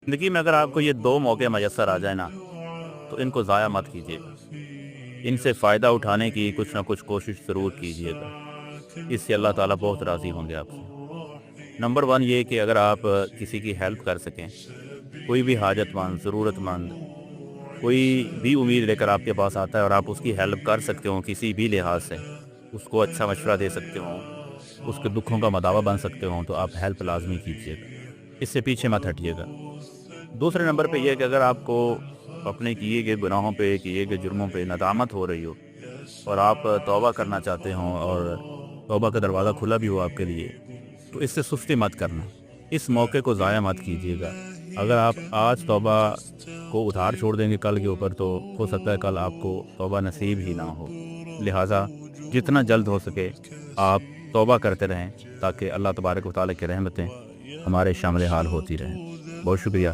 زندگی میں اگر آپ کو یہ دو موقع میسر آ جائے نا تو ان کو ضائع مت کیجیے گا، ان سے فائدہ اٹھانے کی کچھ نہ کچھ کوشش ضرور کیجیے گا، اس سے اللہ تعالیٰ بہت راضی ہوں گے آپ سے۔ نمبر 1 یہ کہ اگر آپ کسی کی ہیلپ کر سکیں، کوئی بھی حاجت مند، ضرورت مند، کوئی بھی امید لے کر آپ کے پاس آتا ہے اور آپ اس کی ہیلپ کر سکتے ہوں کسی بھی لحاظ سے، اس کو اچھا مشورہ دے سکتے ہوں، اس کے دکھوں کا مداوا بن سکتے ہوں، تو آپ ہیلپ لازمی کیجیے گا، اس سے پیچھے مت ہٹیے گا۔ دوسرے نمبر پہ یہ کہ اگر آپ کو اپنے کیے گئے گناہوں پہ، کیے گئے جرموں پہ ندامت ہو رہی ہو اور آپ توبہ کرنا چاہتے ہوں اور توبہ کا دروازہ کھلا بھی ہو آپ کے لیے، تو اس سے سستی مت کرنا، اس موقع کو ضائع مت کیجیے گا۔ اگر آپ آج توبہ کو ادھار چھوڑ دیں گے کل کے اوپر، تو ہو سکتا ہے کل آپ کو توبہ نصیب ہی نہ ہو۔ لہٰذا جتنا جلد ہو سکے آپ توبہ کرتے رہیں، تاکہ اللہ تبارک و تعالیٰ کی رحمتیں ہمارے شامل حال ہوتی رہیں۔ بہت شکریہ۔